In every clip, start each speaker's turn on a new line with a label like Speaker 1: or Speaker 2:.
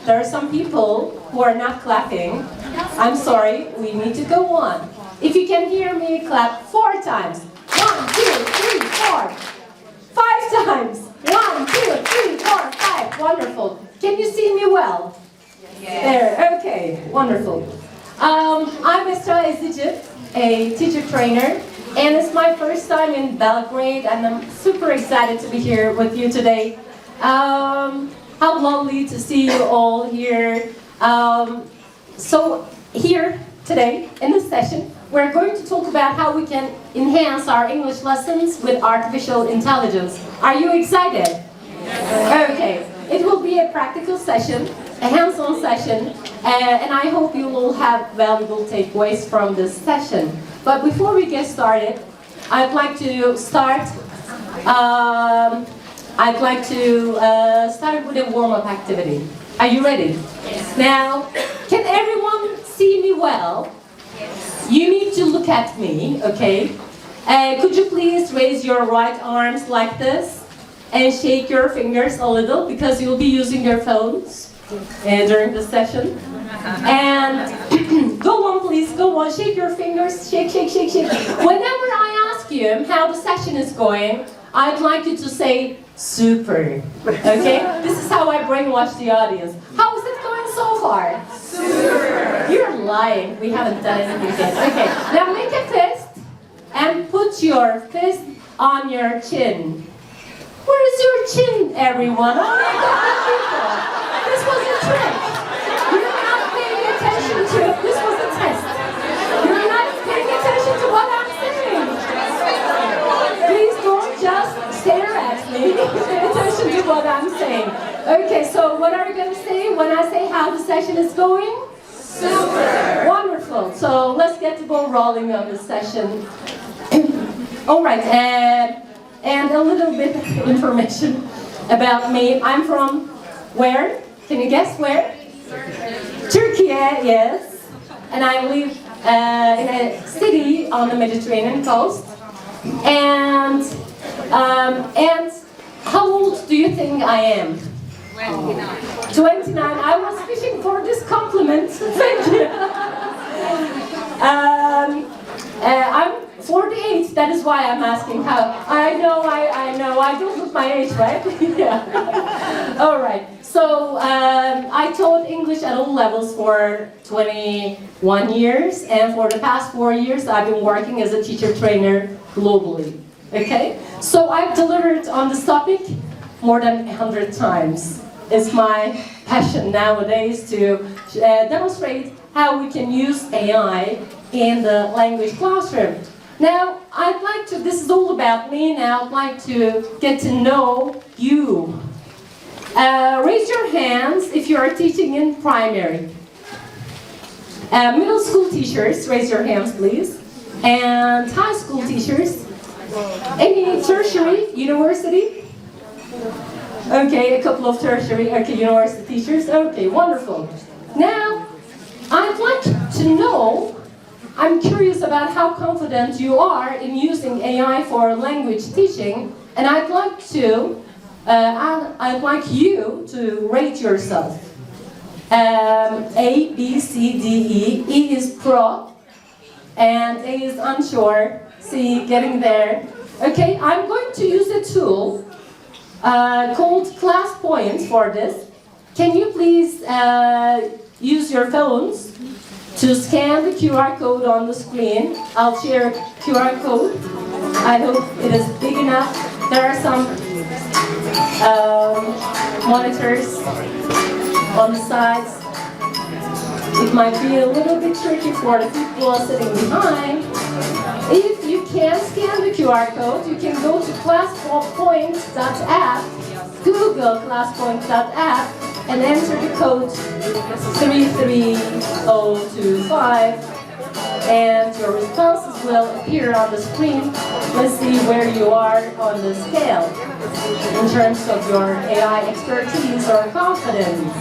Speaker 1: there are some people who are not clapping. I'm sorry, we need to go on. If you can hear me, clap 4 times. 1, 2, 3, 4. 5 times. 1, 2, 3, 4, 5. Wonderful. Can you see me well?
Speaker 2: Yes.
Speaker 1: There, okay, wonderful. I'm Esra Ezici, a teacher trainer, and it's my first time in Belgrade, and I'm super excited to be here with you today. How lovely to see you all here. So here today in this session, we're going to talk about how we can enhance our English lessons with artificial intelligence. Are you excited? Yes. Okay. It will be a practical session, a hands-on session, and I hope you will have valuable takeaways from this session. But before we get started, I'd like to start with a warm-up activity. Are you ready?
Speaker 2: Yes.
Speaker 1: Now, can everyone see me well?
Speaker 2: Yes.
Speaker 1: You need to look at me, okay? Could you please raise your right arms like this and shake your fingers a little because you'll be using your phones during the session. And go on, please, go on, shake your fingers, shake, shake, shake, shake. Whenever I ask you how the session is going, I'd like you to say, super, okay? This is how I brainwash the audience. How is it going so far?
Speaker 2: Super.
Speaker 1: You're lying, we haven't done anything yet. Okay, now make a fist and put your fist on your chin. Where is your chin, everyone? Oh my God, people! This was a trick. You're not paying attention to it. This was a test. You're not paying attention to what I'm saying. Please don't just stare at me. Pay attention to what I'm saying. Okay, so what are you going to say when I say how the session is going?
Speaker 2: Super.
Speaker 1: Wonderful. So let's get the ball rolling on this session. All right. And a little bit of information about me. I'm from where? Can you guess where? Turkey, yes. And I live in a city on the Mediterranean coast. And how old do you think I am?
Speaker 2: 29.
Speaker 1: 29. I was fishing for this compliment. Thank you. I'm 48, that is why I'm asking how. I know, I don't look my age, right? Yeah. All right, so I taught English at all levels for 21 years, and for the past 4 years, I've been working as a teacher trainer globally, okay? So I've delivered on this topic more than 100 times. It's my passion nowadays to demonstrate how we can use AI in the language classroom. Now, this is all about me, now I'd like to get to know you. Raise your hands if you are teaching in primary. Middle school teachers, raise your hands please. And high school teachers. Any tertiary, university? Okay, a couple of tertiary, okay, university teachers. Okay, wonderful. Now, I'd like to know, I'm curious about how confident you are in using AI for language teaching, and I'd like you to rate yourself. A, B, C, D, E. E is pro, and A is unsure. C, getting there. Okay, I'm going to use a tool called Class Points for this. Can you please use your phones to scan the QR code on the screen? I'll share QR code. I hope it is big enough. There are some monitors on the sides. It might be a little bit tricky for the people sitting behind. If you can't scan the QR code, you can go to classpoints.app, Google classpoints.app, and enter the code 33025, and your responses will appear on the screen. Let's see where you are on the scale in terms of your AI expertise or confidence.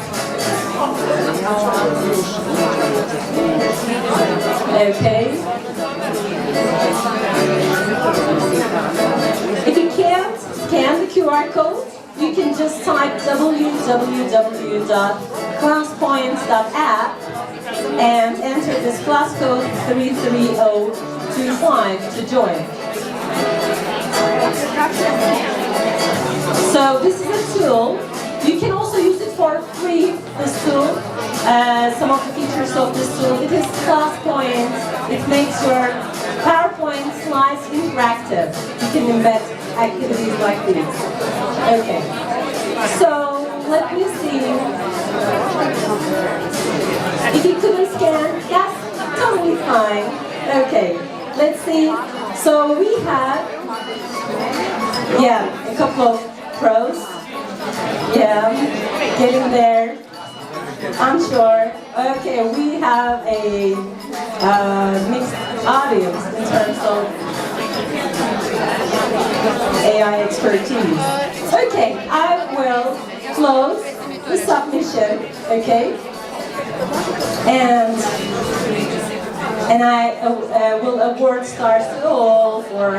Speaker 1: Okay. If you can't scan the QR code, you can can just type www.classpoints.app and enter this class code 33025 to join. So this is a tool. You can also use it for free, this tool. Some of the features of this tool. It is class points. It makes your PowerPoint slides interactive. You can embed activities like these. Okay. So let me see. If you couldn't scan, that's totally fine. Okay. Let's see. So we have, a couple of pros. Yeah, getting there. I'm sure. Okay, we have a mixed audience in terms of AI expertise. Okay, I will close the submission. Okay, and I will award stars to all for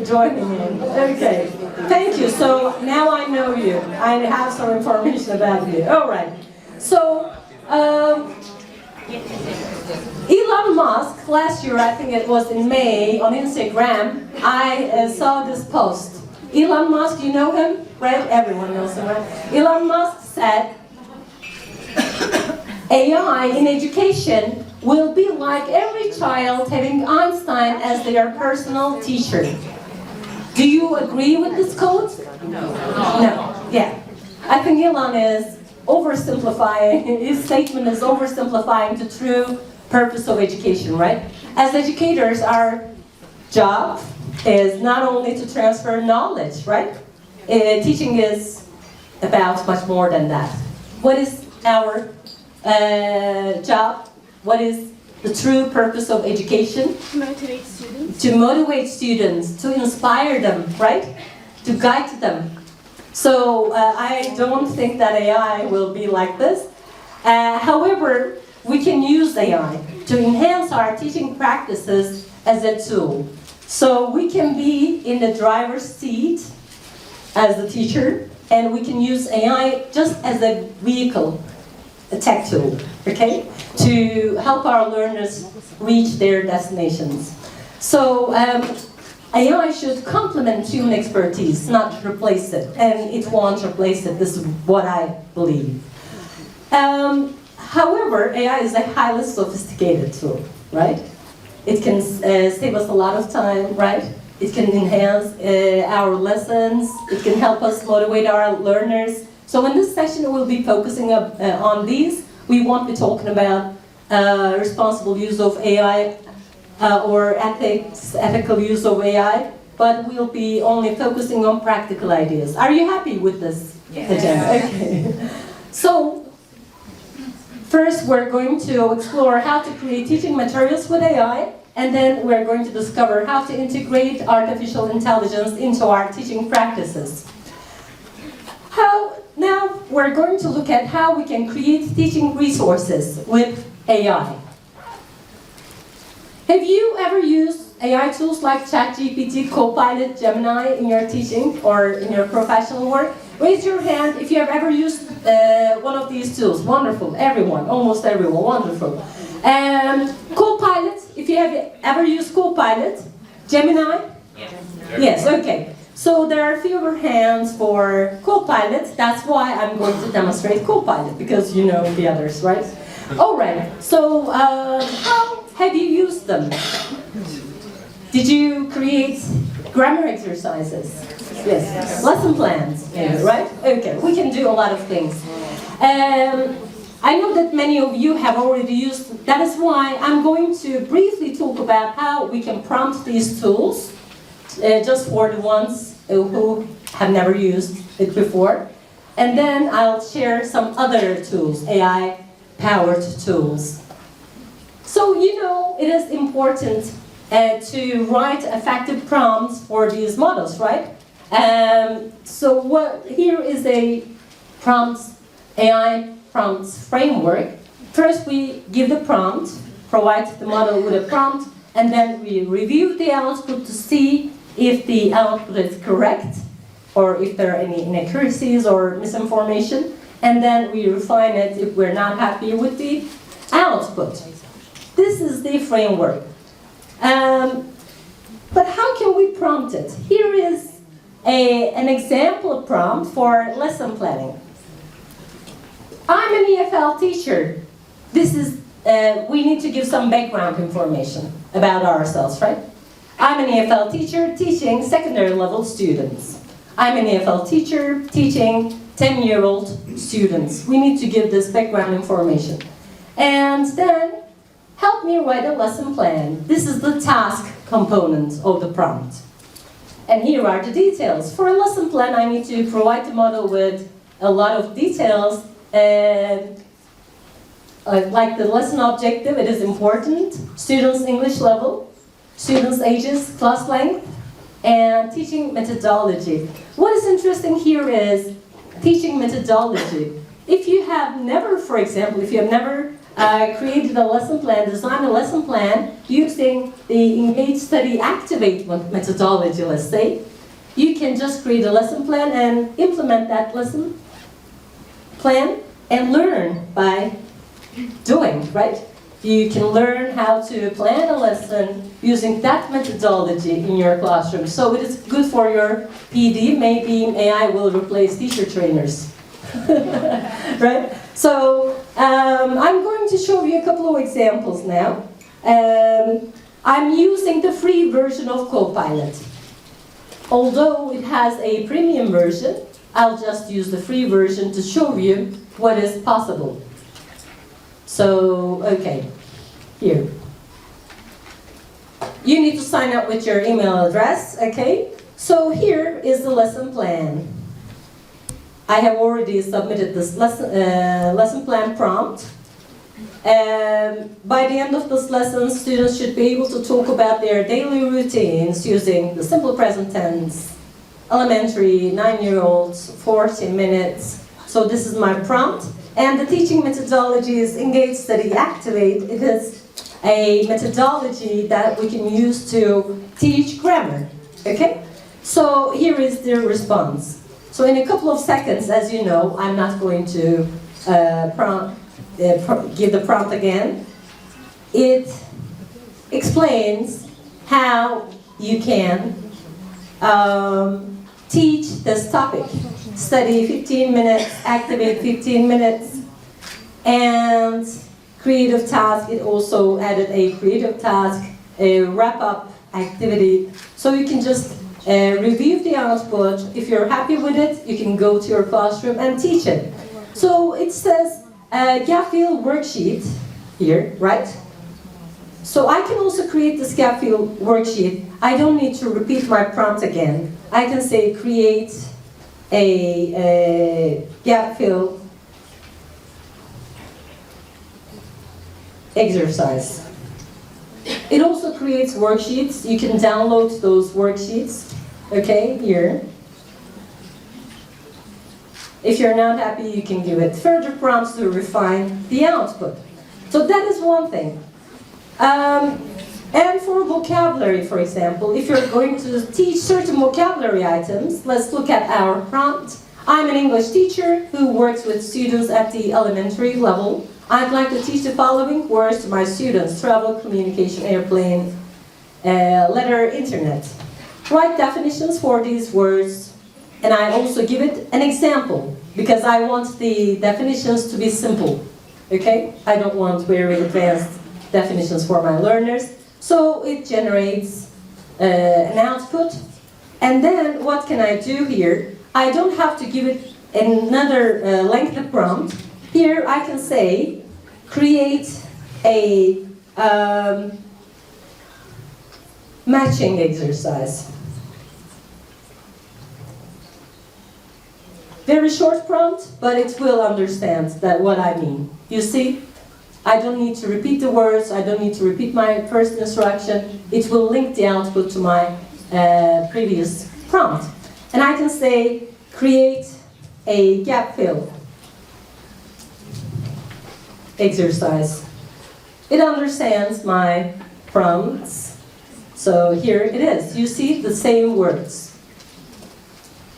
Speaker 1: joining in. Okay, thank you. So now I know you. I have some information about you. All right. So Elon Musk, last year, I think it was in May, on Instagram, I saw this post. Elon Musk, you know him, right? Everyone knows him, right? Elon Musk said, AI in education will be like every child having Einstein as their personal teacher. Do you agree with this quote?
Speaker 2: No.
Speaker 1: No. Yeah. I think Elon is oversimplifying, his statement is oversimplifying the true purpose of education, right? As educators, our job is not only to transfer knowledge, right? Teaching is about much more than that. What is our job? What is the true purpose of education?
Speaker 3: To motivate students.
Speaker 1: To motivate students, to inspire them, right? To guide them. So I don't think that AI will be like this. However, we can use AI to enhance our teaching practices as a tool. So we can be in the driver's seat as the teacher, and we can use AI just as a vehicle, a tech tool, okay, to help our learners reach their destinations. So AI should complement human expertise, not replace it, and it won't replace it. This is what I believe. However, AI is a highly sophisticated tool, right? It can save us a lot of time, right? It can enhance our lessons. It can help us motivate our learners. So in this session, we'll be focusing on these. We won't be talking about responsible use of AI or ethical use of AI, but we'll be only focusing on practical ideas. Are you happy with this agenda? Okay. So, first we're going to explore how to create teaching materials with AI, and then we're going to discover how to integrate artificial intelligence into our teaching practices. Now we're going to look at how we can create teaching resources with AI. Have you ever used AI tools like ChatGPT, Copilot, Gemini in your teaching or in your professional work? Raise your hand if you have ever used one of these tools. Wonderful, everyone, almost everyone, wonderful. Copilot, if you have ever used Copilot, Gemini? Yes, okay. So there are fewer hands for Copilot. That's why I'm going to demonstrate Copilot, because you know the others, right? All right, so how have you used them? Did you create grammar exercises? Yes. Lesson plans, yes. Right? Okay, we can do a lot of things. I know that many of you have already used, that is why I'm going to briefly talk about how we can prompt these tools, just for the ones who have never used it before. And then I'll share some other tools, AI-powered tools. So, you know, it is important to write effective prompts for these models, right? Here is a AI prompts framework. First, we give the prompt, provide the model with a prompt, and then we review the output to see if the output is correct. or if there are any inaccuracies or misinformation, and then we refine it if we're not happy with the output. This is the framework. But how can we prompt it? Here is an example prompt for lesson planning. I'm an EFL teacher. This is, we need to give some background information about ourselves, right? I'm an EFL teacher teaching secondary level students. I'm an EFL teacher teaching 10-year-old students. We need to give this background information. And then, help me write a lesson plan. This is the task component of the prompt. And here are the details. For a lesson plan, I need to provide the model with a lot of details. Like the lesson objective, it is important. Students' English level, students' ages, class length, and teaching methodology. What is interesting here is teaching methodology. If you have never, for example, if you have never created a lesson plan, designed a lesson plan using the Engage, Study, Activate methodology, let's say, you can just create a lesson plan and implement that lesson plan and learn by doing, right? You can learn how to plan a lesson using that methodology in your classroom. So it is good for your PD. Maybe AI will replace teacher trainers. Right? So I'm going to show you a couple of examples now. I'm using the free version of Copilot. Although it has a premium version, I'll just use the free version to show you what is possible. So, okay, here. You need to sign up with your email address, okay? So here is the lesson plan. I have already submitted this lesson plan prompt. By the end of this lesson, students should be able to talk about their daily routines using the simple present tense, elementary, 9-year-olds, 40 minutes. So this is my prompt. And the teaching methodology is Engage, Study, Activate. It is a methodology that we can use to teach grammar, okay? So here is the response. So in a couple of seconds, as you know, I'm not going to give the prompt again. It explains how you can teach this topic. Study 15 minutes, activate 15 minutes, and creative task. It also added a creative task, a wrap-up activity. So you can just review the output. If you're happy with it, you can go to your classroom and teach it. So it says gap fill worksheet here, right? So I can also create this gap fill worksheet. I don't need to repeat my prompt again. I can say create a gap fill exercise. It also creates worksheets. You can download those worksheets, okay, here. If you're not happy, you can give it further prompts to refine the output. So that is one thing. And for vocabulary, for example, if you're going to teach certain vocabulary items, let's look at our prompt. I'm an English teacher who works with students at the elementary level. I'd like to teach the following words to my students: travel, communication, airplane, letter, internet. Write definitions for these words, and I also give it an example, because I want the definitions to be simple, okay? I don't want very advanced definitions for my learners. So it generates an output. And then what can I do here? I don't have to give it another lengthy prompt. Here I can say, create a matching exercise. Very short prompt, but it will understand that what I mean. You see? I don't need to repeat the words, I don't need to repeat my first instruction. It will link the output to my previous prompt. And I can say, create a gap fill exercise. It understands my prompts. So here it is. You see the same words.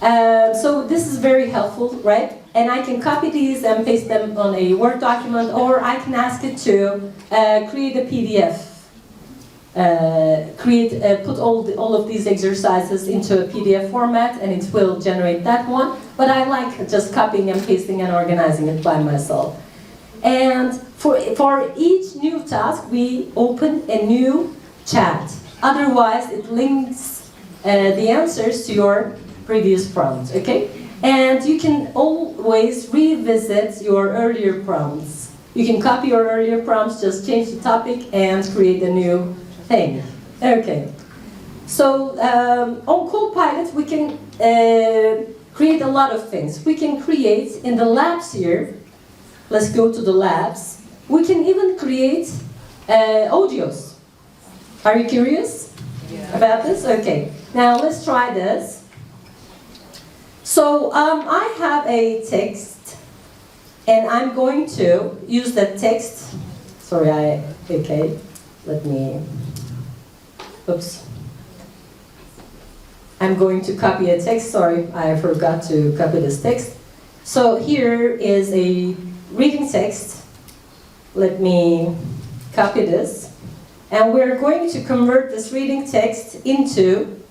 Speaker 1: So this is very helpful, right? And I can copy these and paste them on a Word document, or I can ask it to create a PDF. Put all of these exercises into a PDF format, and it will generate that one. But I like just copying and pasting and organizing it by myself. And for each new task, we open a new chat. Otherwise, it links the answers to your previous prompts, okay? And you can always revisit your earlier prompts. You can copy your earlier prompts, just change the topic and create a new thing. Okay. So on Copilot, we can create a lot of things. We can create in the labs here. Let's go to the labs. We can even create audios. Are you curious about this? Okay. Now let's try this. So I have a text, and I'm going to use that text. Sorry, okay. Let me. Oops. I'm going to copy a text. Sorry, I forgot to copy this text. So here is a reading text. Let me copy this. And we're going to convert this reading text into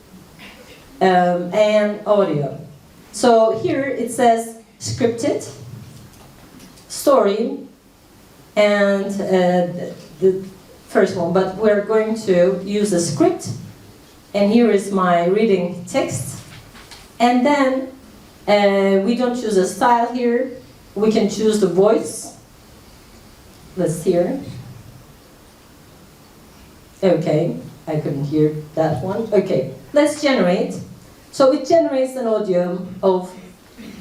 Speaker 1: an audio. So here it says scripted, story, and the first one. But we're going to use a script. And here is my reading text. And then we don't choose a style here. We can choose the voice. Let's hear. Okay, I couldn't hear that one. Okay, let's generate. So it generates an audio of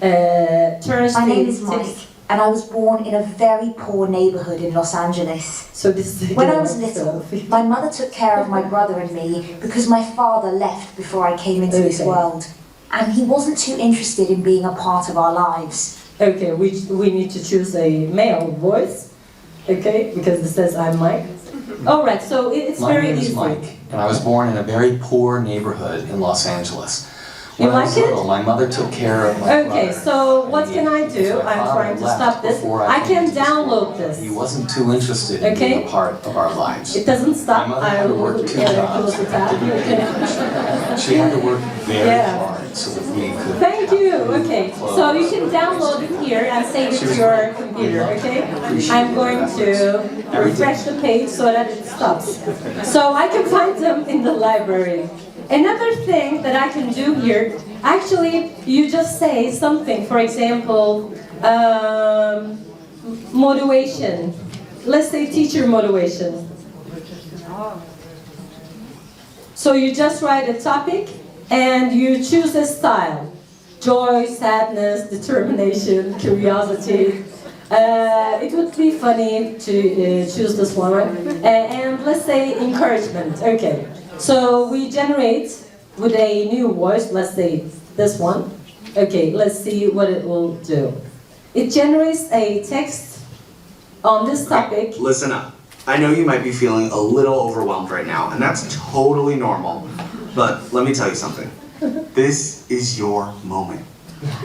Speaker 1: turns.
Speaker 3: My name is Mike, and I was born in a very poor neighborhood in Los Angeles.
Speaker 1: So this is
Speaker 3: when I was little, my mother took care of my brother and me because my father left before I came into this world. And he wasn't too interested in being a part of our lives.
Speaker 1: Okay, we need to choose a male voice. Okay, because it says I'm Mike. All right, so it's very easy.
Speaker 4: My name is Mike, and I was born in a very poor neighborhood in Los Angeles.
Speaker 1: You like it?
Speaker 4: My mother took care of my brother.
Speaker 1: Okay, so what can I do? I'm trying to stop this. I can download this.
Speaker 4: He wasn't too interested in being a part of our lives.
Speaker 1: It doesn't stop.
Speaker 4: My mother had to work 2 jobs. She had to work very hard so that we could.
Speaker 1: Thank you. Okay, so you can download it here and save it to your computer. Okay, I'm going to refresh the page so that it stops. So I can find them in the library. Another thing that I can do here, actually, you just say something. For example, motivation. Let's say teacher motivation. So you just write a topic and you choose a style. Joy, sadness, determination, curiosity. It would be funny to choose this one, right? And let's say encouragement. Okay. So we generate with a new voice, let's say this one. Okay, let's see what it will do. It generates a text on this topic.
Speaker 5: Okay, listen up. I know you might be feeling a little overwhelmed right now, and that's totally normal. But let me tell you something. This is your moment.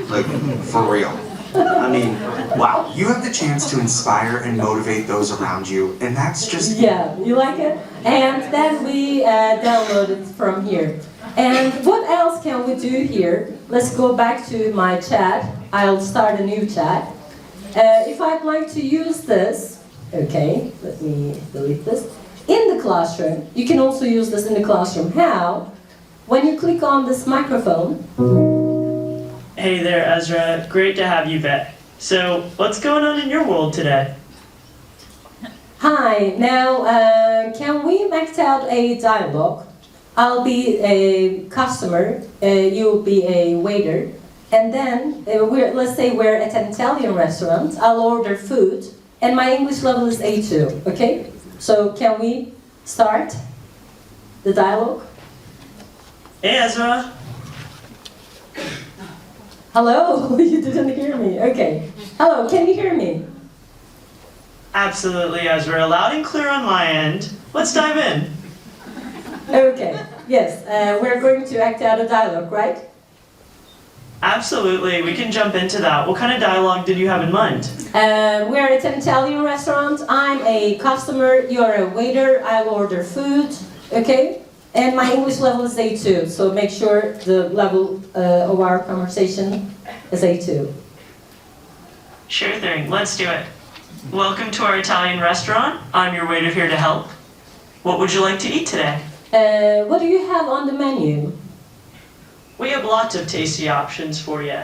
Speaker 5: Like, for real. I mean, wow, you have the chance to inspire and motivate those around you, and that's just...
Speaker 1: Yeah, you like it? And then we download it from here. And what else can we do here? Let's go back to my chat. I'll start a new chat. If I'd like to use this, okay, let me delete this. In the classroom, you can also use this in the classroom. How? When you click on this microphone.
Speaker 6: Hey there, Ezra. Great to have you back. So, what's going on in your world today?
Speaker 1: Hi. Now, can we act out a dialogue? I'll be a customer, you'll be a waiter, and then let's say we're at an Italian restaurant. I'll order food, and my English level is A2. Okay? So, can we start the dialogue?
Speaker 6: Hey, Ezra.
Speaker 1: Hello, you didn't hear me. Okay. Hello, can you hear me?
Speaker 6: Absolutely, Ezra. Loud and clear on my end. Let's dive in.
Speaker 1: Okay. Yes, we're going to act out a dialogue, right?
Speaker 6: Absolutely, we can jump into that. What kind of dialogue did you have in mind?
Speaker 1: We're at an Italian restaurant. I'm a customer, you're a waiter, I'll order food, okay? And my English level is A2, so make sure the level of our conversation is A2.
Speaker 6: Sure thing, let's do it. Welcome to our Italian restaurant. I'm your waiter here to help. What would you like to eat today?
Speaker 1: What do you have on the menu?
Speaker 6: We have lots of tasty options for you.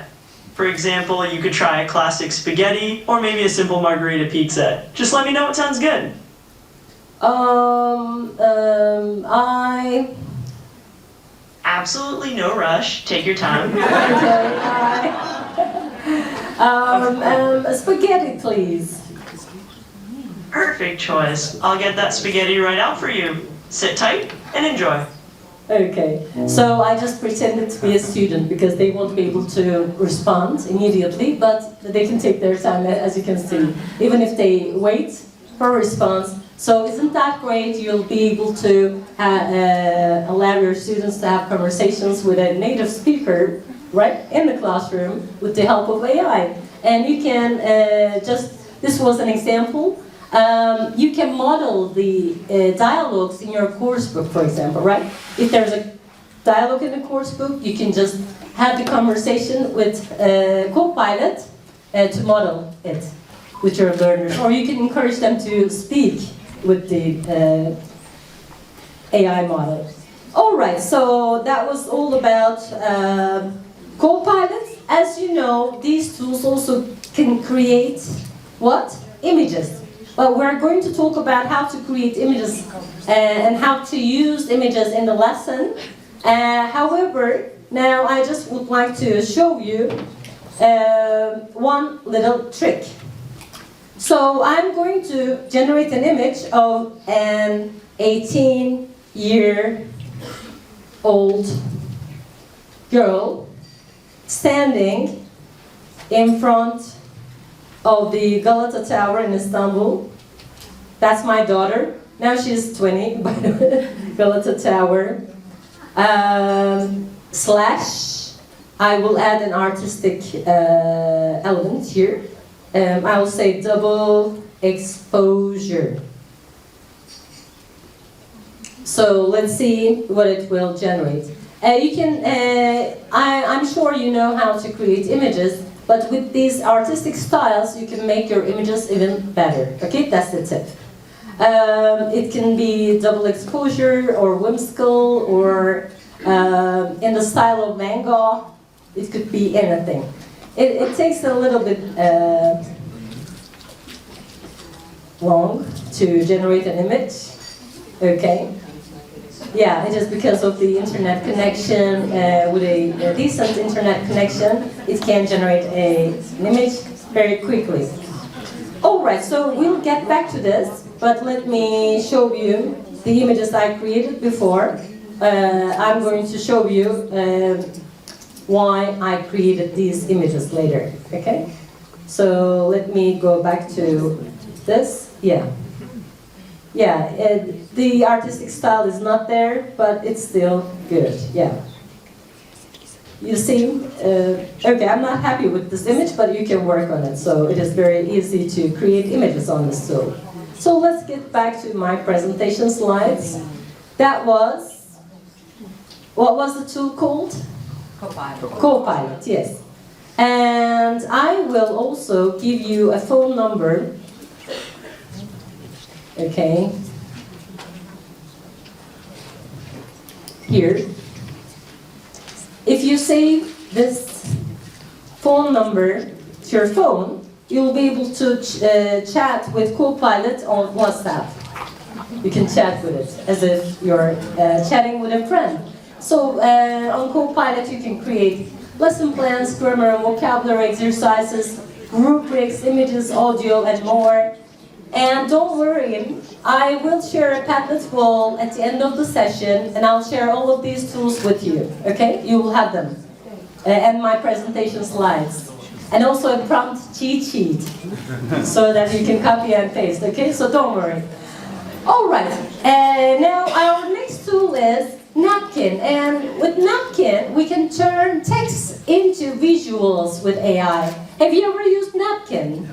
Speaker 6: For example, you could try a classic spaghetti or maybe a simple margarita pizza. Just let me know what sounds good.
Speaker 1: I...
Speaker 6: Absolutely no rush. Take your time.
Speaker 1: Okay, spaghetti, please.
Speaker 6: Perfect choice. I'll get that spaghetti right out for you. Sit tight and enjoy.
Speaker 1: Okay, so I just pretended to be a student because they won't be able to respond immediately, but they can take their time, as you can see, even if they wait for a response. So isn't that great? You'll be able to allow your students to have conversations with a native speaker right in the classroom with the help of AI. And you can this was an example. You can model the dialogues in your course book, for example, right? If there's a dialogue in the course book, you can just have the conversation with Copilot to model it with your learners. Or you can encourage them to speak with the AI model. All right, so that was all about Copilot. As you know, these tools also can create what? Images. But we're going to talk about how to create images and how to use images in the lesson. However, now I just would like to show you one little trick. So I'm going to generate an image of an 18-year-old girl standing in front of the Galata Tower in Istanbul. That's my daughter. Now she's 20, by the way. Galata Tower. Slash, I will add an artistic element here. I will say double exposure. So let's see what it will generate. You can, I'm sure you know how to create images, but with these artistic styles, you can make your images even better. Okay, that's the tip. It can be double exposure or whimsical or in the style of Van Gogh. It could be anything. It takes a little bit long to generate an image. Okay. Yeah, it is because of the internet connection. With a decent internet connection, it can generate an image very quickly. Alright, so we'll get back to this, but let me show you the images I created before. I'm going to show you why I created these images later, okay? So let me go back to this, yeah. Yeah, the artistic style is not there, but it's still good, yeah. You see, okay, I'm not happy with this image, but you can work on it. So it is very easy to create images on this tool. So let's get back to my presentation slides. That was, what was the tool called?
Speaker 2: Copilot.
Speaker 1: Copilot, yes. And I will also give you a phone number. Okay. Here. If you save this phone number to your phone, you'll be able to chat with Copilot on WhatsApp. You can chat with it as if you're chatting with a friend. So on Copilot you can create lesson plans, grammar and vocabulary exercises, rubrics, images, audio and more. And don't worry, I will share a Padlet wall at the end of the session and I'll share all of these tools with you, okay? You will have them. And my presentation slides. And also a prompt cheat sheet so that you can copy and paste, okay? So don't worry. All right, now our next tool is napkin. And with napkin, we can turn text into visuals with AI. Have you ever used napkin?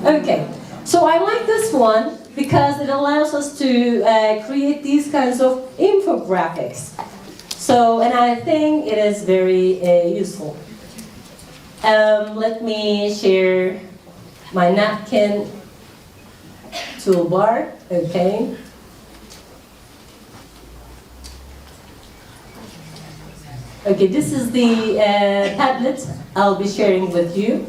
Speaker 1: Okay. So I like this one because it allows us to create these kinds of infographics. So, and I think it is very useful. Let me share my napkin toolbar. Okay. Okay, this is the Padlet I'll be sharing with you.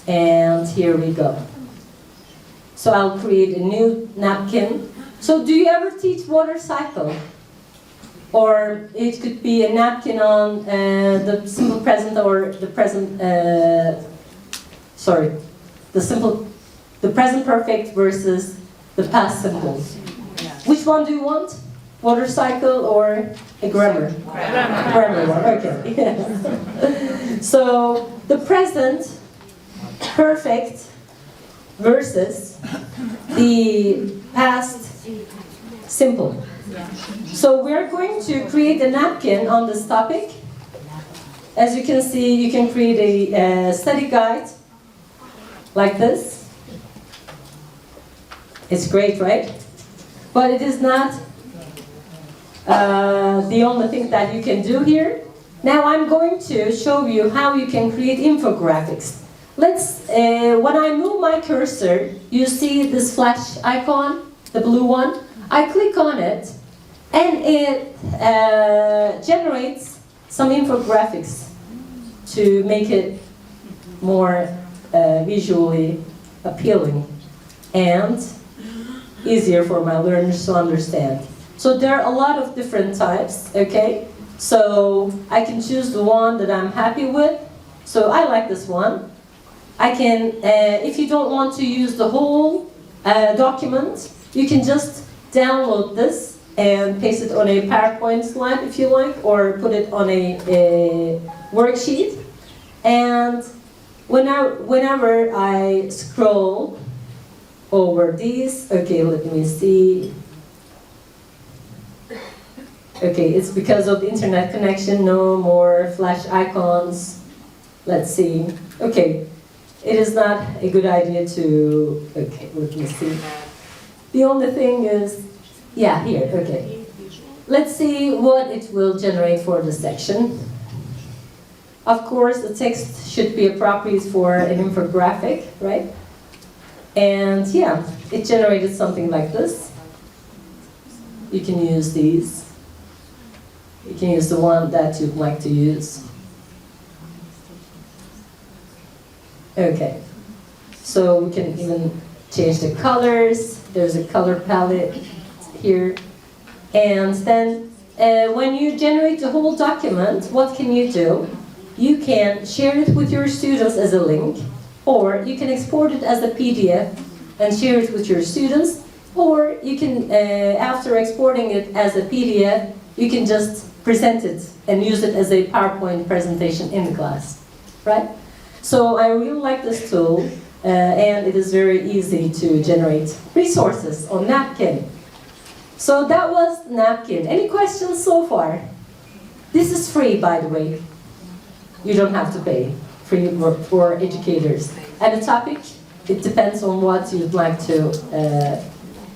Speaker 1: And here we go. So I'll create a new napkin. So do you ever teach water cycle? Or it could be a napkin on the simple present or the present, the present perfect versus the past simples. Which one do you want? Water cycle or a grammar? Grammar one, okay. Yeah. So the present perfect versus the past simple. So we're going to create a napkin on this topic. As you can see, you can create a study guide like this. It's great, right? But it is not the only thing that you can do here. Now I'm going to show you how you can create infographics. When I move my cursor, you see this flash icon, the blue one. I click on it, and it generates some infographics to make it more visually appealing and easier for my learners to understand. So there are a lot of different types, okay? So I can choose the one that I'm happy with. So I like this one. I can, if you don't want to use the whole document, you can just download this and paste it on a PowerPoint slide if you like, or put it on a worksheet. And whenever I scroll over these, okay, let me see. Okay, it's because of the internet connection, no more flash icons. Let's see. Okay, it is not a good idea to, okay, let me see. The only thing is, yeah, here, okay. Let's see what it will generate for the section. Of course, the text should be appropriate for an infographic, right? And yeah, it generated something like this. You can use these. You can use the one that you'd like to use. Okay, so we can even change the colors. There's a color palette here. And then when you generate the whole document, what can you do? You can share it with your students as a link, or you can export it as a PDF and share it with your students, or you can, after exporting it as a PDF, you can just present it and use it as a PowerPoint presentation in the class, right? So I really like this tool, and it is very easy to generate resources on Napkin. So that was Napkin. Any questions so far? This is free, by the way. You don't have to pay. Free for educators. And the topic, it depends on what you'd like to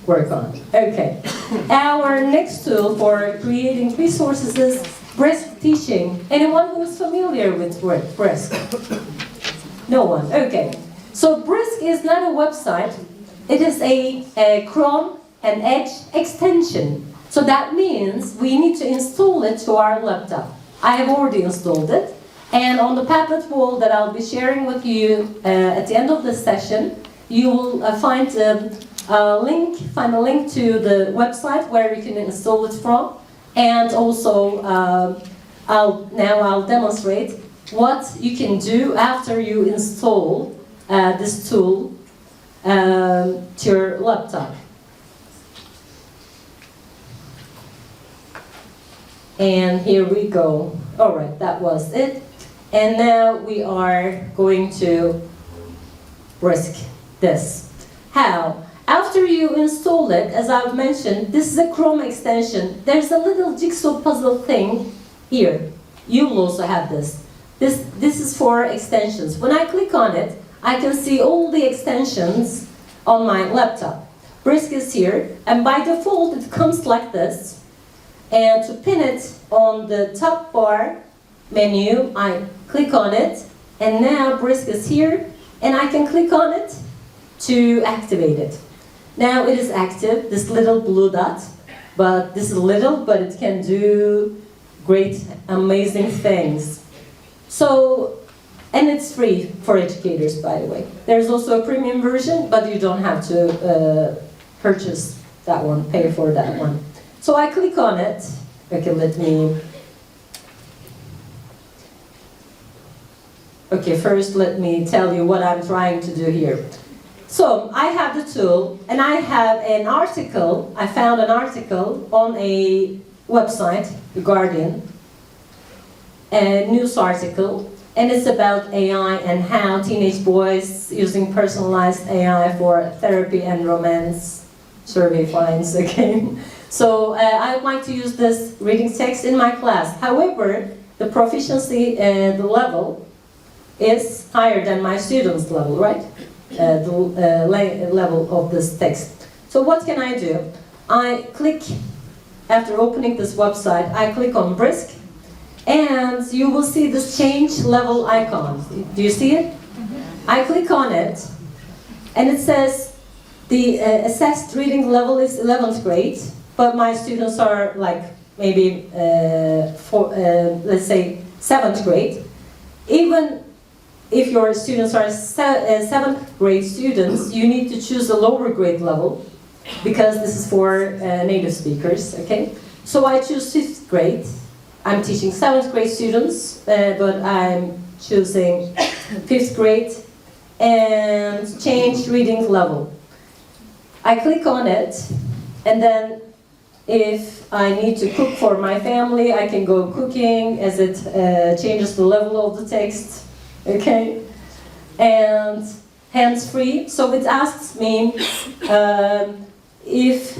Speaker 1: work on. Okay. Our next tool for creating resources is Brisk Teaching. Anyone who's familiar with Brisk? No one. Okay. So Brisk is not a website. It is a Chrome and Edge extension. So that means we need to install it to our laptop. I have already installed it. And on the Padlet wall that I'll be sharing with you at the end of this session, you will find a link to the website where you can install it from. And also, I'll demonstrate what you can do after you install this tool to your laptop. And here we go. All right, that was it. And now we are going to risk this. How? After After you install it, as I've mentioned, this is a Chrome extension. There's a little jigsaw puzzle thing here. You will also have this. This is for extensions. When I click on it, I can see all the extensions on my laptop. Brisk is here, and by default it comes like this. And to pin it on the top bar menu, I click on it, and now Brisk is here, and I can click on it to activate it. Now it is active, this little blue dot, but this is little, but it can do great, amazing things. So, and it's free for educators, by the way. There's also a premium version, but you don't have to purchase that one, pay for that one. So I click on it. Okay, first let me tell you what I'm trying to do here. So I have the tool, and I have an article. I found an article on a website, The Guardian, a news article, and it's about AI and how teenage boys using personalized AI for therapy and romance survey finds, okay? So I would like to use this reading text in my class. However, the proficiency, the level, is higher than my students' level, right? The level of this text. So what can I do? I click, after opening this website, I click on Brisk, and you will see this change level icon. Do you see it? I click on it, and it says the assessed reading level is 11th grade, but my students are like maybe, let's say, 7th grade. Even if your students are 7th grade students, you need to choose a lower grade level, because this is for native speakers, okay? So I choose 5th grade. I'm teaching 7th grade students, but I'm choosing 5th grade and change reading level. I click on it, and then if I need to cook for my family, I can go cooking as it changes the level of the text, okay? And hands-free, so it asks me if,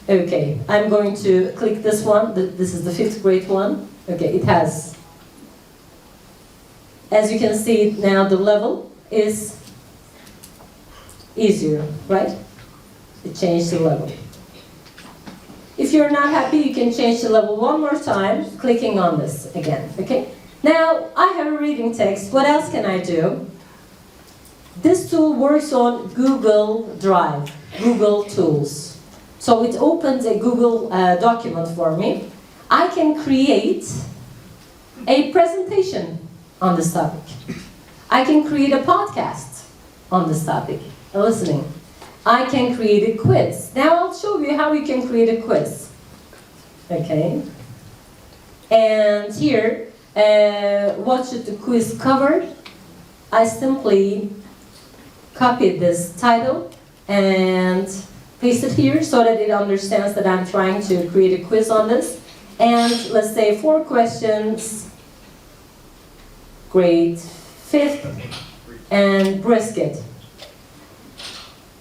Speaker 1: okay, I'm going to click this one. This is the 5th grade one. Okay, it has, as you can see now, the level is easier, right? It changed the level. If you're not happy, you can change the level one more time, clicking on this again, okay? Now, I have a reading text. What else can I do? This tool works on Google Drive, Google Tools. So it opens a Google document for me. I can create a presentation on this topic. I can create a podcast on this topic, listening. I can create a quiz. Now I'll show you how you can create a quiz. Okay. And here, what should the quiz cover? I simply copy this title and paste it here so that it understands that I'm trying to create a quiz on this. And let's say 4 questions, grade 5th, and brisket.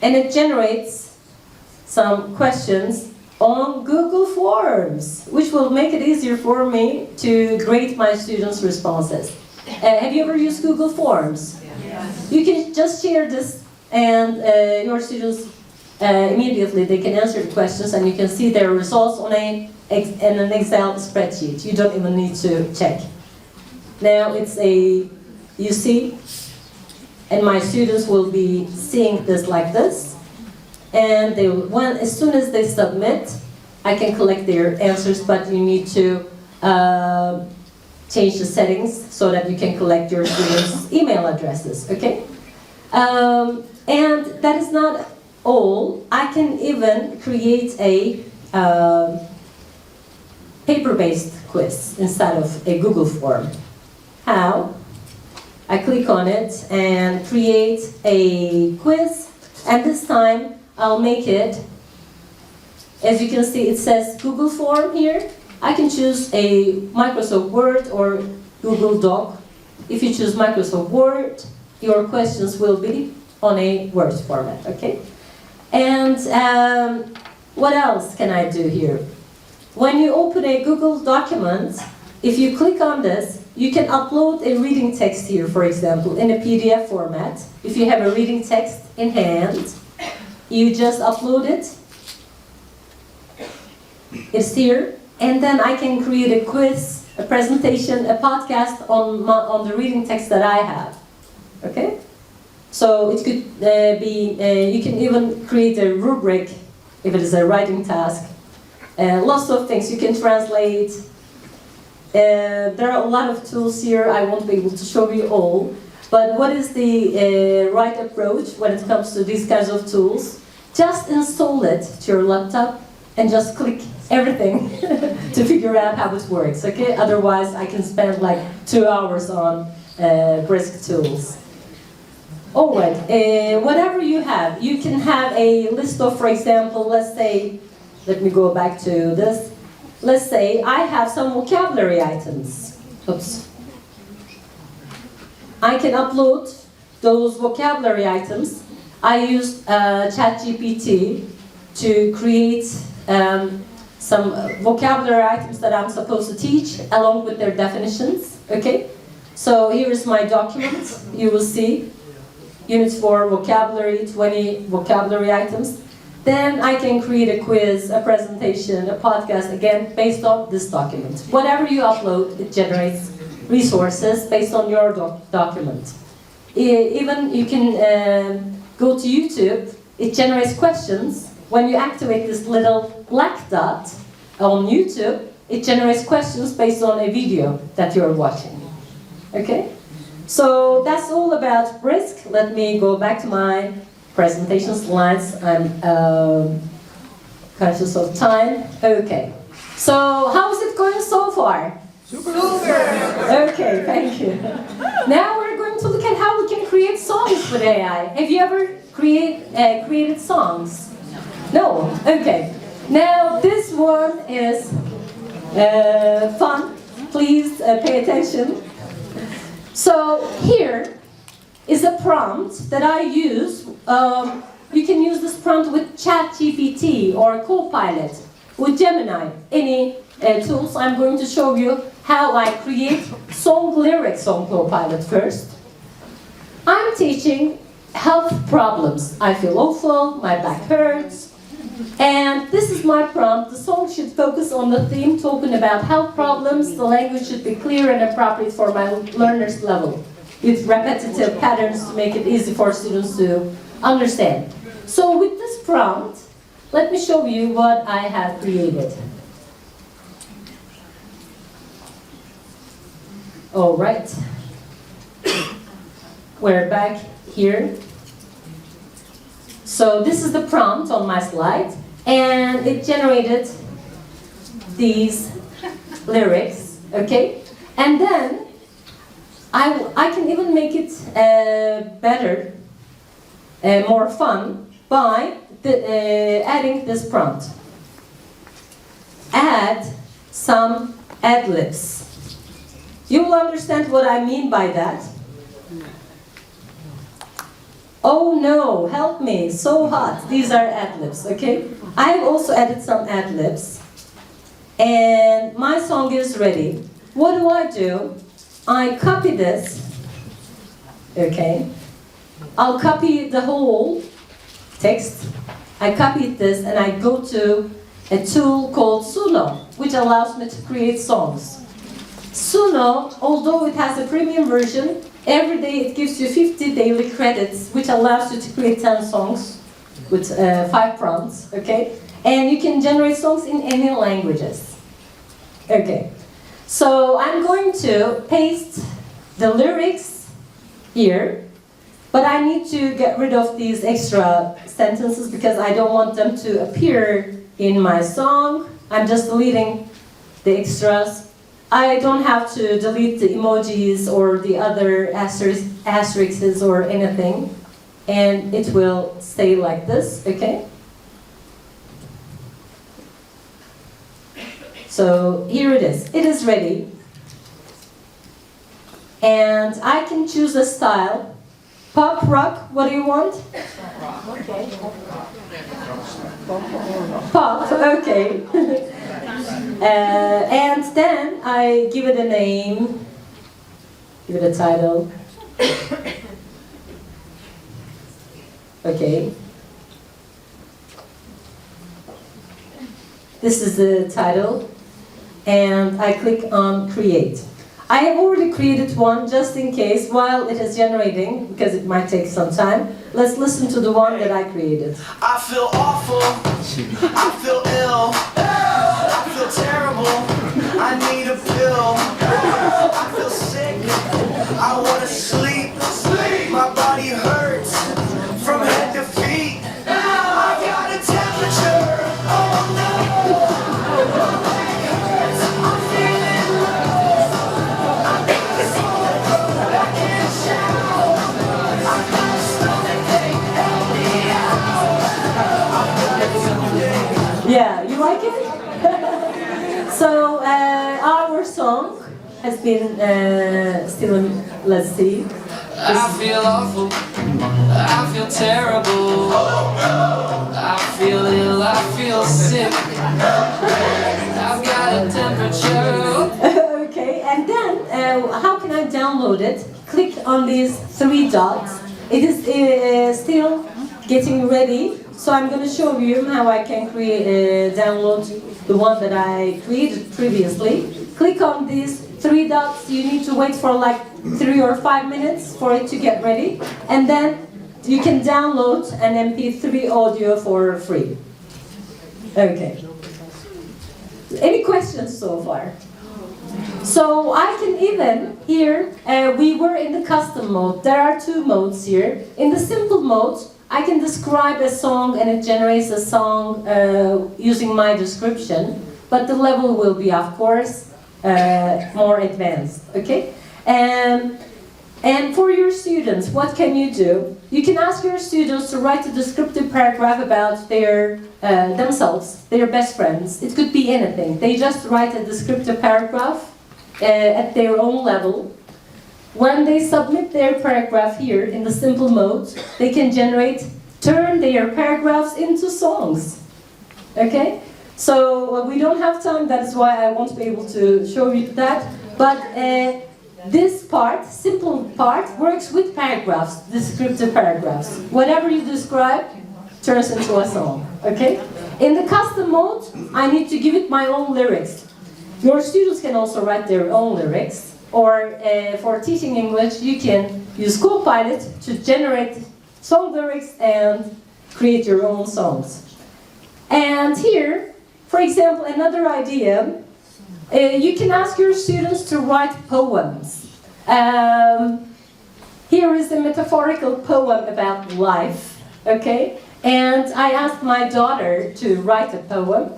Speaker 1: And it generates some questions on Google Forms, which will make it easier for me to grade my students' responses. Have you ever used Google Forms? Yes. You can just share this, and your students immediately they can answer the questions, and you can see their results on an Excel spreadsheet. You don't even need to check. Now it's you see, and my students will be seeing this like this, and as soon as they submit, I can collect their answers, but you need to change the settings so that you can collect your students' email addresses, okay? And that is not all. I can even create a paper-based quiz instead of a Google form. How? I click on it and create a quiz, and this time I'll make it, as you can see it says Google form here. I can choose a Microsoft Word or Google Doc. If you choose Microsoft Word, your questions will be on a Word format, okay? And what else can I do here? When you open a Google document, if you click on this, you can upload a reading text here, for example, in a PDF format. If you have a reading text in hand, you just upload it. It's here. And then I can create a quiz, a presentation, a podcast on the reading text that I have. Okay? So it could you can even create a rubric if it is a writing task. Lots of things. You can translate. There are a lot of tools here. I won't be able to show you all. But what is the right approach when it comes to these kinds of tools? Just install it to your laptop and just click everything to figure out how it works, okay? Otherwise, I can spend like 2 hours on Brisk tools. All right, whatever you have, you can have a list of, for example, let's say, let me go back to this. Let's say I have some vocabulary items. Oops. I can upload those vocabulary items. I used ChatGPT to create some vocabulary items that I'm supposed to teach along with their definitions, okay? So here is my document. You will see Unit 4 vocabulary, 20 vocabulary items. Then I can create a quiz, a presentation, a podcast, again, based on this document. Whatever you upload, it generates resources based on your document. Even you can go to YouTube, it generates questions. When you activate this little black dot on YouTube, it generates questions based on a video that you're watching. Okay? So that's all about Brisk. Let me go back to my presentation slides. I'm conscious of time. Okay. So how is it going so far?
Speaker 2: Super!
Speaker 1: Okay, thank you. Now we're going to look at how we can create songs with AI. Have you ever created songs? No? Okay. Now this one is fun. Please pay attention. So here is a prompt that I use. You can use this prompt with ChatGPT or Copilot, with Gemini, any tools. I'm going to show you how I create song lyrics on Copilot first. I'm teaching health problems. I feel awful, my back hurts. And this is my prompt. The song should focus on the theme, talking about health problems. The language should be clear and appropriate for my learner's level, with repetitive patterns to make it easy for students to understand. So with this prompt, let me show you what I have created. All right. We're back here. So this is the prompt on my slide, and it generated these lyrics, okay? And then I can even make it better, more fun, by adding this prompt. Add some ad-libs. You will understand what I mean by that. Oh no, help me, so hot. These are ad-libs, okay? I have also added some ad-libs. And my song is ready. What do? I copy this, okay? I'll copy the whole text. I copied this and I go to a tool called Suno, which allows me to create songs. Suno, although it has a premium version, every day it gives you 50 daily credits, which allows you to create 10 songs with 5 prompts, okay? And you can generate songs in any languages. Okay, so I'm going to paste the lyrics here, but I need to get rid of these extra sentences because I don't want them to appear in my song. I'm just deleting the extras. I don't have to delete the emojis or the other asterisks or anything, and it will stay like this, okay? So here it is. It is ready. And I can choose a style. Pop, rock, what do you want? Pop, okay. And then I give it a name, give it a title. Okay. This is the title, and I click on create. I have already created one just in case while it is generating, because it might take some time. Let's listen to the one that I created.
Speaker 5: I feel awful, I feel ill, I feel terrible, I need a pill, I feel sick, I wanna sleep, my body hurts from head to feet, I got a temperature, oh no, my back hurts, I'm feeling low, I got a sore throat, I can't shout, I got a stomach ache, help me out, I've got a toothache.
Speaker 1: Yeah, you like it? So our song has been still in, let's see.
Speaker 7: I feel awful, I feel terrible, I feel ill, I feel sick, I've got a temperature.
Speaker 1: Okay, and then how can I download it? Click on these 3 dots. It is still getting ready, so I'm going to show you how I can create download the one that I created previously. Click on these 3 dots. You need to wait for like 3 or 5 minutes for it to get ready, and then you can download an MP3 audio for free. Okay. Any questions so far? So I can even, here, we were in the custom mode. There are 2 modes here. In the simple mode, I can describe a song and it generates a song using my description, but the level will be, of course, more advanced, okay? And for your students, what can you do? You can ask your students to write a descriptive paragraph about their themselves, their best friends. It could be anything. They just write a descriptive paragraph at their own level. When they submit their paragraph here in the simple mode, they can turn their paragraphs into songs. Okay? So we don't have time, that is why I won't be able to show you that. But this part, simple part, works with paragraphs, descriptive paragraphs. Whatever you describe turns into a song. Okay? In the custom mode, I need to give it my own lyrics. Your students can also write their own lyrics. Or for teaching English, you can use Copilot to generate song lyrics and create your own songs. And here, for example, another idea, you can ask your students to write poems. Here is a metaphorical poem about life, okay? And I asked my daughter to write a poem,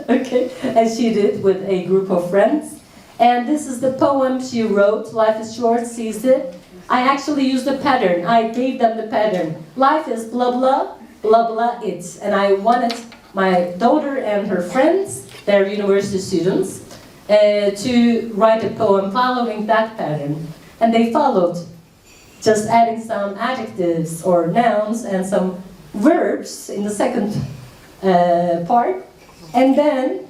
Speaker 1: okay? And she did with a group of friends. And this is the poem she wrote, Life is short, seize it. I actually used a pattern. I gave them the pattern. Life is blah blah, blah blah it. And I wanted my daughter and her friends, they're university students, to write a poem following that pattern. And they followed, just adding some adjectives or nouns and some verbs in the second part. And then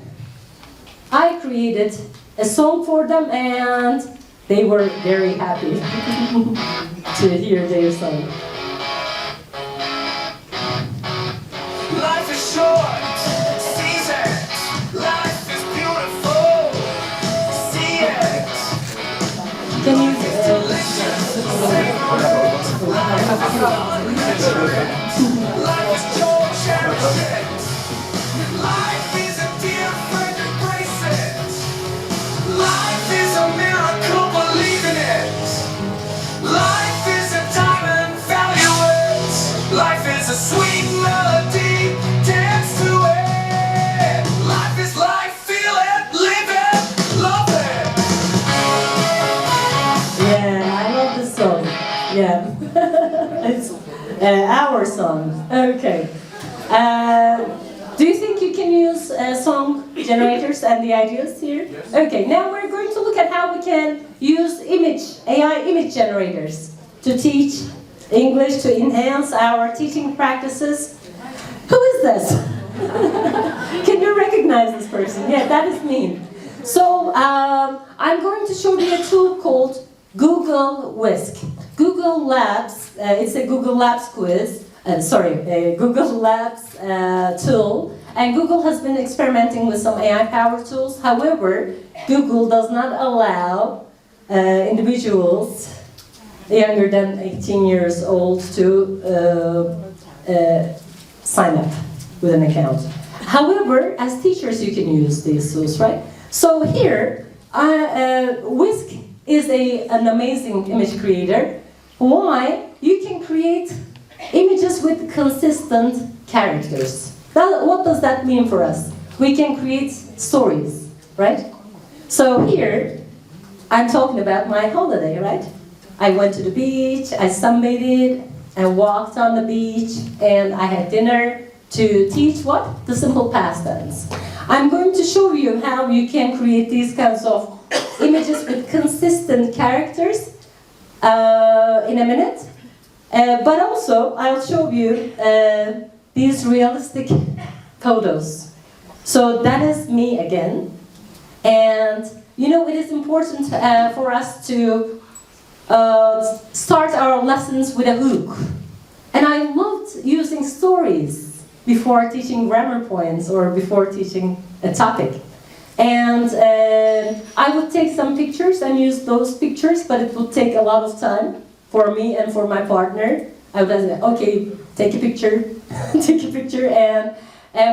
Speaker 1: I created a song for them, and they were very happy to hear their song.
Speaker 5: Life is short, seize it. Life is beautiful, see it.
Speaker 1: Can you?
Speaker 5: Life is short, cherish it. Life is a different, embrace it. Life is a miracle, believe in it. Life is a diamond, value it. Life is a sweet melody, dance to it. Life is life, feel it, live it, love it.
Speaker 1: Yeah, I love this song. Yeah, it's our song. Okay. Do you think you can use song generators and the ideas here? Yes. Okay, now we're going to look at how we can use AI image generators to teach English to enhance our teaching practices. Who is this? Can you recognize this person? Yeah, that is me. So I'm going to show you a tool called Google Whisk. Google Labs, it's a Google Labs quiz, a Google Labs tool. And Google has been experimenting with some AI-powered tools. However, Google does not allow individuals younger than 18 years old to sign up with an account. However, as teachers, you can use these tools, right? So here, Whisk is an amazing image creator. Why? You can create images with consistent characters. What does that mean for us? We can create stories, right? So here, I'm talking about my holiday, right? I went to the beach, I sunbathed, I walked on the beach, and I had dinner to teach what? The simple past tense. I'm going to show you how you can create these kinds of images with consistent characters in a minute. But also, I'll show you these realistic photos. So that is me again. And you know, it is important for us to start our lessons with a hook. And I loved using stories before teaching grammar points or before teaching a topic. And I would take some pictures and use those pictures, but it would take a lot of time for me and for my partner. I would say, okay, take a picture, take a picture, and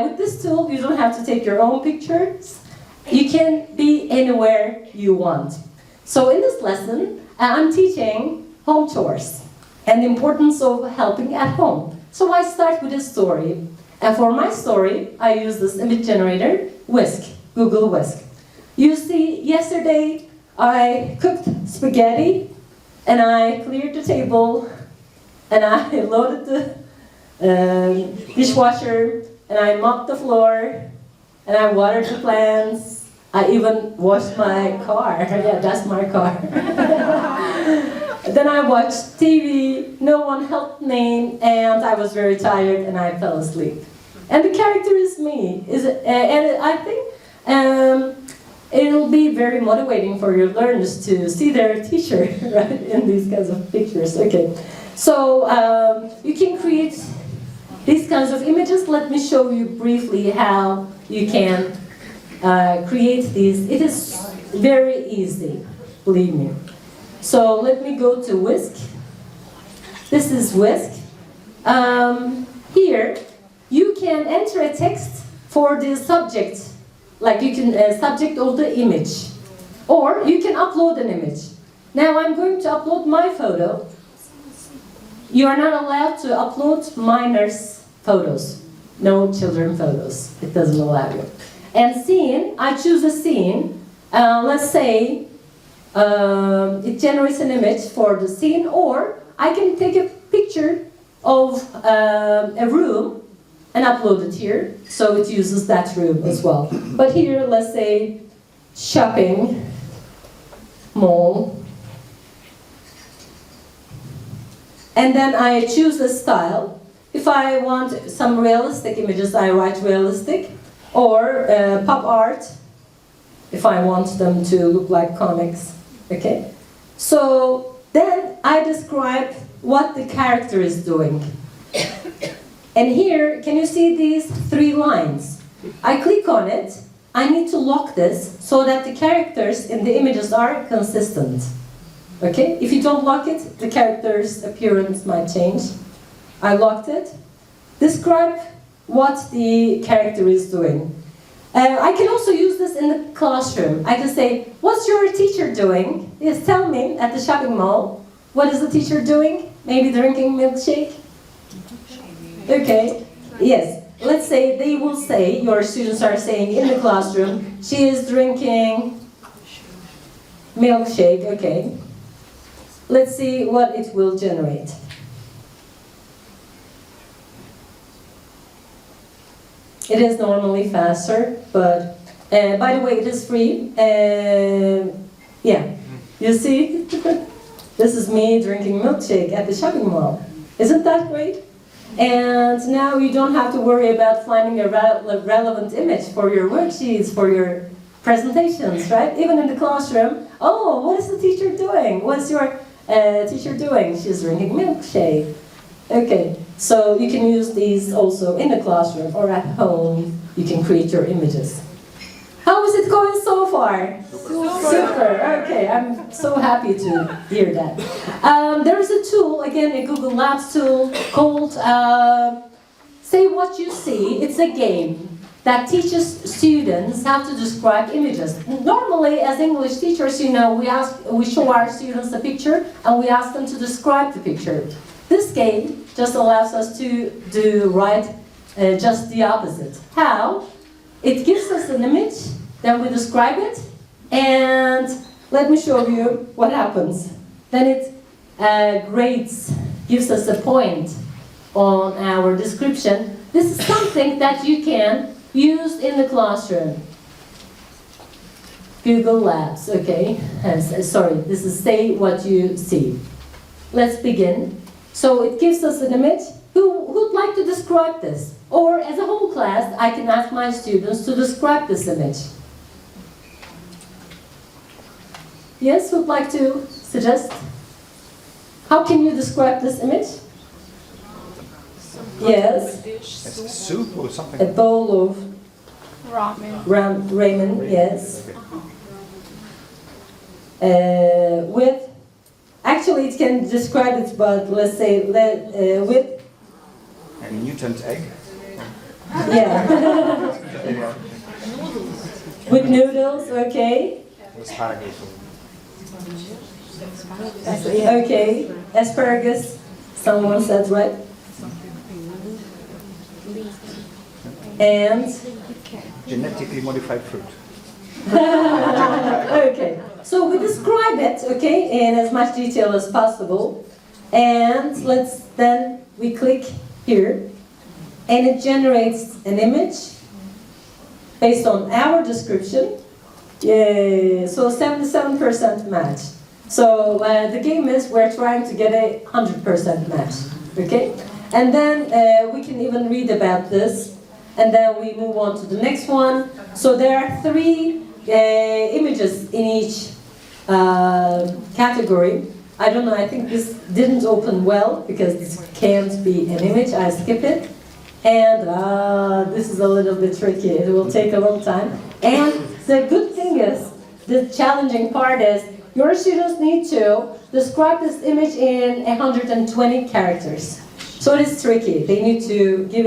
Speaker 1: with this tool, you don't have to take your own pictures. You can be anywhere you want. So in this lesson, I'm teaching home chores and the importance of helping at home. So I start with a story. And for my story, I use this image generator, Whisk, Google Whisk. You see, yesterday I cooked spaghetti and I cleared the table and I loaded the dishwasher and I mopped the floor and I watered the plants. I even washed my car. Yeah, that's my car. Then I watched TV, no one helped me, and I was very tired and I fell asleep. And the character is me. And I think it'll be very motivating for your learners to see their teacher, right, in these kinds of pictures. Okay, so you can create these kinds of images. Let me show you briefly how you can create these. It is very easy, believe me. So let me go to Whisk. This is Whisk. Here, you can enter a text for the subject, like you can subject of the image, or you can upload an image. Now I'm going to upload my photo. You are not allowed to upload minors' photos, no children photos. It doesn't allow you. And scene, I choose a scene. Let's say it generates an image for the scene, or I can take a picture of a room and upload it here, so it uses that room as well. But here, let's say shopping mall. And then I choose a style. If I want some realistic images, I write realistic, or pop art, if I want them to look like comics. Okay? So then I describe what the character is doing. And here, can you see these 3 lines? I click on it. I need to lock this so that the characters in the images are consistent. Okay? If you don't lock it, the character's appearance might change. I locked it. Describe what the character is doing. I can also use this in the classroom. I can say, what's your teacher doing? Yes, tell me at the shopping mall. What is the teacher doing? Maybe drinking milkshake? Okay, yes. Let's say they will say, your students are saying in the classroom, she is drinking milkshake. Okay. Let's see what it will generate. It is normally faster, but by the way, it is free. Yeah, you see? This is me drinking milkshake at the shopping mall. Isn't that great? And now you don't have to worry about finding a relevant image for your worksheets, for your presentations, right? Even in the classroom. Oh, what is the teacher doing? What's your teacher doing? She's drinking milkshake. Okay, so you can use these also in the classroom or at home. You can create your images. How is it going so far? Super. Okay, I'm so happy to hear that. There is a tool, again, a Google Labs tool called Say What You See. It's a game that teaches students how to describe images. Normally, as English teachers, you know, we show our students a picture and we ask them to describe the picture. This game just allows us to do just the opposite. How? It gives us an image, then we describe it, and let me show you what happens. Then it grades, gives us a point on our description. This is something that you can use in the classroom. Google Labs, okay? Sorry, this is Say What You See. Let's begin. So it gives us an image. Who'd like to describe this? Or as a whole class, I can ask my students to describe this image. Yes, who'd like to suggest? How can you describe this image? Yes.
Speaker 4: It's soup or something.
Speaker 1: A bowl of
Speaker 2: Ramen.
Speaker 1: yes. With, actually it can describe it, but let's say with.
Speaker 4: And Newton's egg.
Speaker 1: Yeah. With noodles, okay.
Speaker 4: Asparagus.
Speaker 1: Okay. Asparagus. Someone said right. And
Speaker 4: Genetically modified fruit.
Speaker 1: okay. So we describe it, okay, in as much detail as possible. And we click here. And it generates an image based on our description. Yay! So 77% match. So the game is we're trying to get a 100% match. Okay? And then we can even read about this. And then we move on to the next one. So there are 3 images in each category. I don't know, I think this didn't open well because this can't be an image. I skip it. And this is a little bit tricky. It will take a long time. And the good thing is, the challenging part is, your students need to describe this image in 120 characters. So it is tricky. They need to give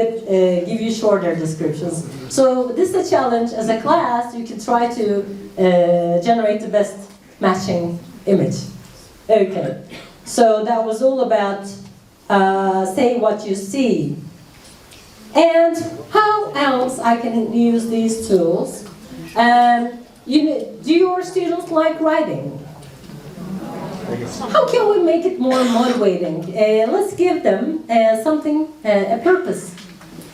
Speaker 1: you shorter descriptions. So this is a challenge. As a class, you can try to generate the best matching image. Okay. So that was all about Say What You See. And how else I can use these tools? Do your students like writing? How can we make it more motivating? Let's give them a purpose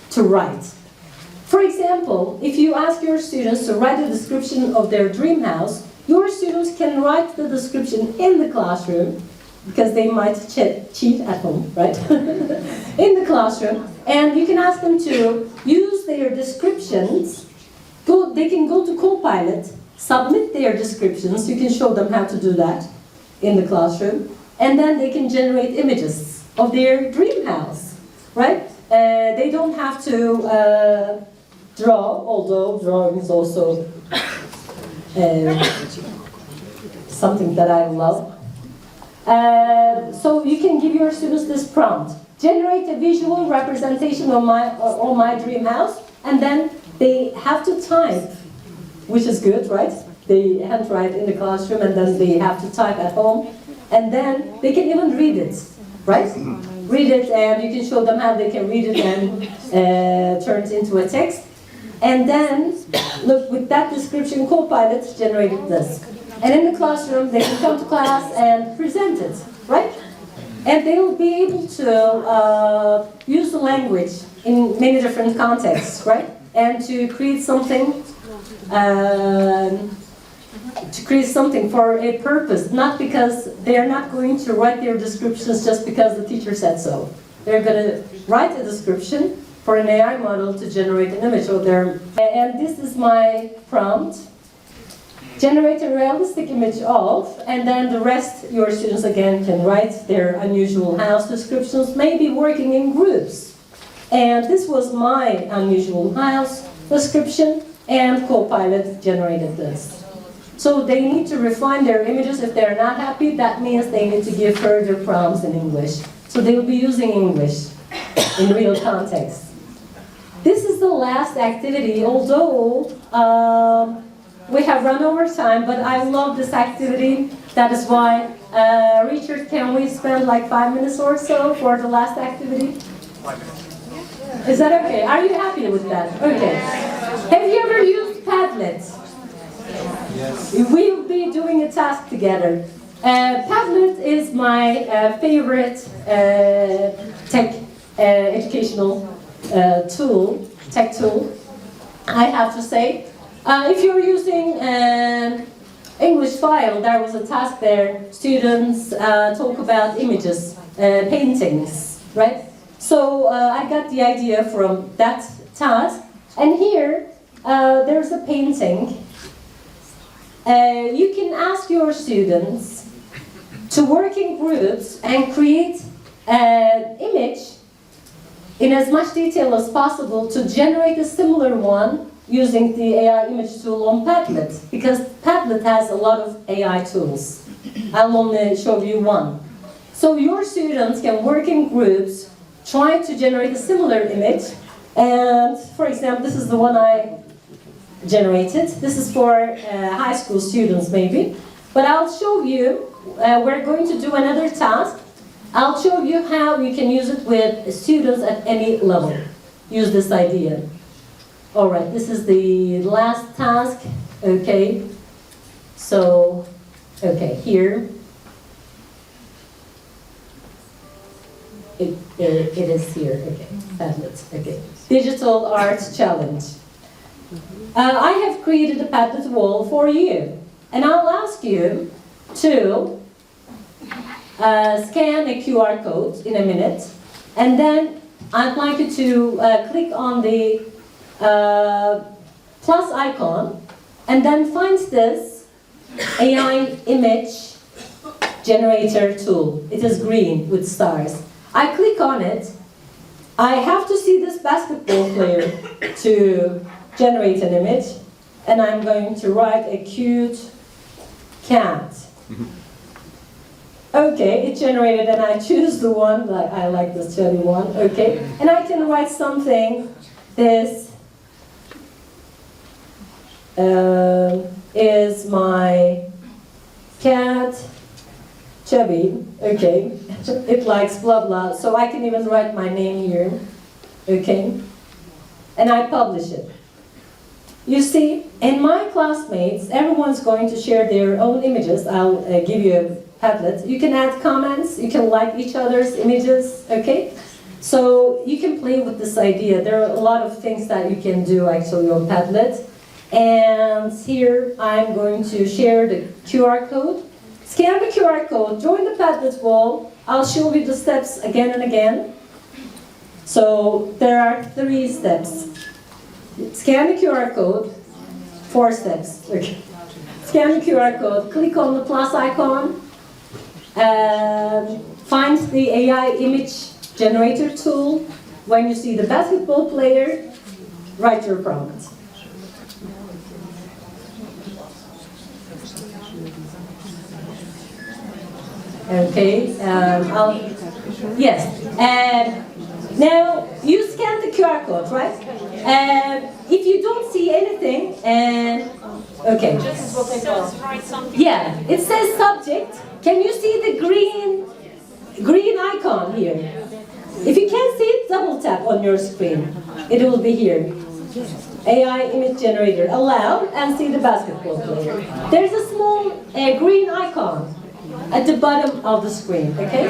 Speaker 1: to write. For example, if you ask your students to write a description of their dream house, your students can write the description in the classroom, because they might cheat at home, right? In the classroom, and you can ask them to use their descriptions. They can go to Copilot, submit their descriptions. You can show them how to do that in the classroom, and then they can generate images of their dream house, right? They don't have to draw, although drawing is also something that I love. So you can give your students this prompt: generate a visual representation of my dream house, and then they have to type, which is good, right? They handwrite in the classroom, and then they have to type at home, and then they can even read it, right? Read it, and you can show them how they can read it and turn it into a text. And then, look, with that description, Copilot generated this. And in the classroom, they can come to class and present it, right? And they will be able to use the language in many different contexts, right? And to create something for a purpose, not because they're not going to write their descriptions just because the teacher said so. They're going to write a description for an AI model to generate an image of their... And this is my prompt. Generate a realistic image of, and then the rest your students again can write their unusual house descriptions, maybe working in groups. And this was my unusual house description, and Copilot generated this. So they need to refine their images. If they're not happy, that means they need to give further prompts in English. So they will be using English in real context. This is the last activity, although we have run over time, but I love this activity. That is why, Richard, can we spend like 5 minutes or so for the last activity? Is that okay? Are you happy with that? Okay. Have you ever used Padlet? Yes. We'll be doing a task together. Padlet is my favorite tech educational tech tool, I have to say. If you're using an English file, there was a task there. Students talk about images, paintings, right? So I got the idea from that task. And here, there's a painting. You can ask your students to work in groups and create an image in as much detail as possible to generate a similar one using the AI image tool on Padlet, because Padlet has a lot of AI tools. I'll only show you one. So your students can work in groups trying to generate a similar image. And for example, this is the one I generated. This is for high school students maybe. But I'll show you, we're going to do another task. I'll show you how you can use it with students at any level. Use this idea. All right, this is the last task. Okay. So, okay, here. It is here. Okay, Padlet. Okay. Digital Arts Challenge. I have created a Padlet wall for you. And I'll ask you to scan a QR code in a minute, and then I'd like you to click on the plus icon, and then find this AI image generator tool. It is green with stars. I click on it. I have to see this basketball player to generate an image, and I'm going to write a cute cat. Okay, it generated, and I choose the one that I like, this chubby one. Okay, and I can write something. This is my cat, chubby. Okay, it likes blah blah. So I can even write my name here. Okay, and I publish it. You see, in my classmates, everyone's going to share their own images. I'll give you a Padlet. You can add comments, you can like each other's images, okay? So you can play with this idea. There are a lot of things that you can do actually on Padlet. And here I'm going to share the QR code. Scan the QR code, join the Padlet wall. I'll show you the steps again and again. So there are 3 steps. Scan the QR code, 4 steps. Okay. Scan the QR code, click on the plus icon, find the AI image generator tool. When you see the basketball player, write your prompt. Okay, yes. Now, you scan the QR code, right? If you don't see anything, okay. Yeah, it says subject. Can you see the green icon here? If you can't see it, double tap on your screen. It will be here. AI image generator. Allow and see the basketball player. There's a small green icon at the bottom of the screen, okay?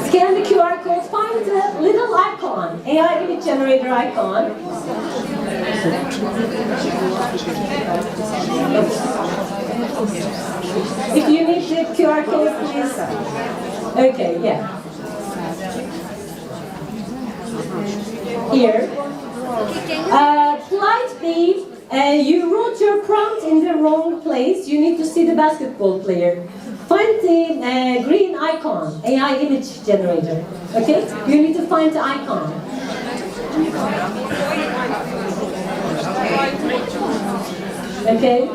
Speaker 1: Scan the QR code, find the little icon, AI image generator icon. If you need the QR code, please. Okay, yeah. Here. Flight B, you wrote your prompt in the wrong place. You need to see the basketball player. Find the green icon, AI image generator. Okay? You need to find the icon. Okay?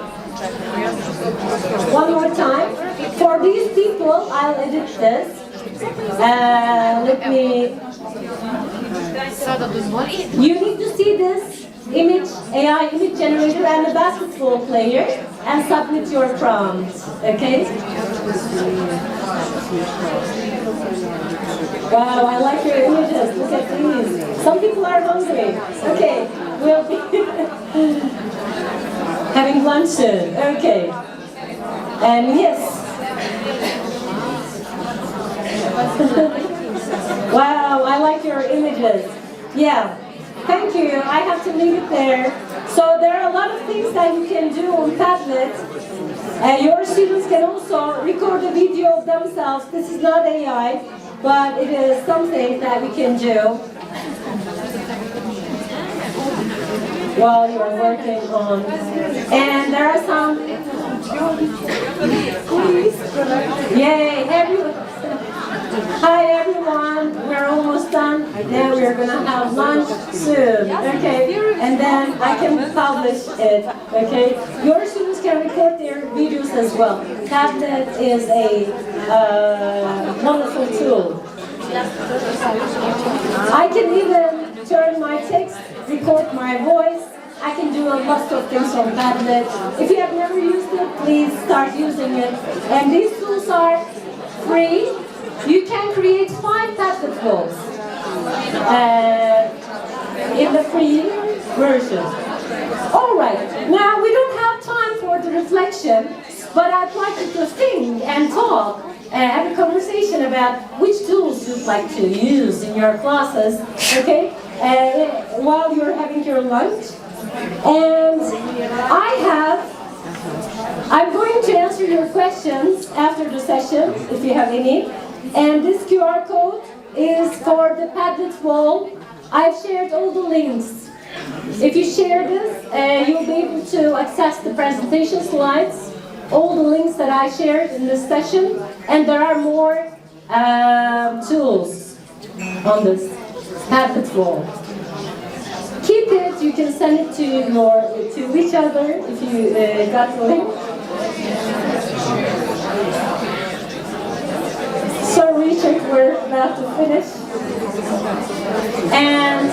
Speaker 1: One more time. For these people, I'll edit this. Let me... You need to see this image, AI image generator and the basketball player and submit your prompt. Okay? Wow, I like your images. Look at these. Some people are hungry. Okay, we'll be having lunch soon. Okay. And yes. Wow, I like your images. Yeah, thank you. I have to leave it there. So there are a lot of things that you can do on Padlet. Your students can also record a video of themselves. This is not AI, but it is something that we can do while you're working on. And there are some... Yay, everyone. Hi everyone, we're almost done. Now we're gonna have lunch soon, okay? And then I can publish it, okay? Your students can record their videos as well. Padlet is a wonderful tool. I can even turn my text, record my voice. I can do a lot of things on Padlet. If you have never used it, please start using it. And these tools are free. You can create 5 Padlet walls in the free version. All right, now we don't have time for the reflection, but I'd like you to think and talk, have a conversation about which tools you'd like to use in your classes, okay, while you're having your lunch. And I'm going to answer your questions after the session, if you have any. And this QR code is for the Padlet wall. I've shared all the links. If you share this, you'll be able to access the presentation slides, all the links that I shared in this session, and there are more tools on this Padlet wall. Keep it, you can send it to each other if you got the link. So Richard, we're about to finish. And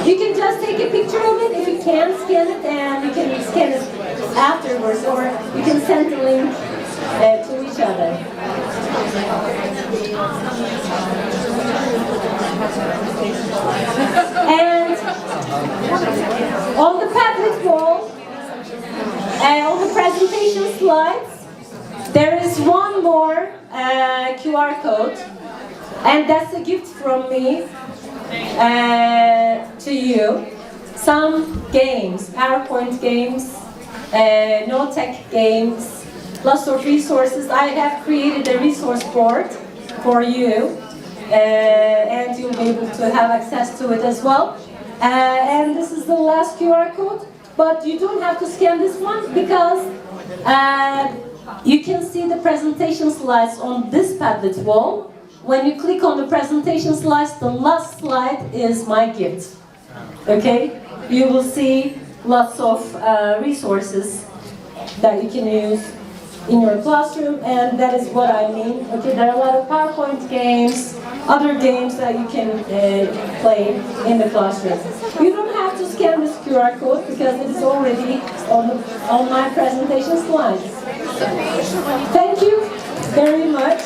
Speaker 1: you can just take a picture of it if you can scan it, and you can scan it afterwards, or you can send the link to each other. And on the Padlet wall, on the presentation slides, there is one more QR code, and that's a gift from me to you. Some games, PowerPoint games, no-tech games, lots of resources. I have created a resource board for you, and you'll be able to have access to it as well. And this is the last QR code, but you don't have to scan this one because you can see the presentation slides on this Padlet wall. When you click on the presentation slides, the last slide is my gift. Okay? You will see lots of resources that you can use in your classroom, and that is what I mean. Okay, there are a lot of PowerPoint games, other games that you can play in the classroom. You don't have to scan this QR code because it is already on my presentation slides. Thank you very much.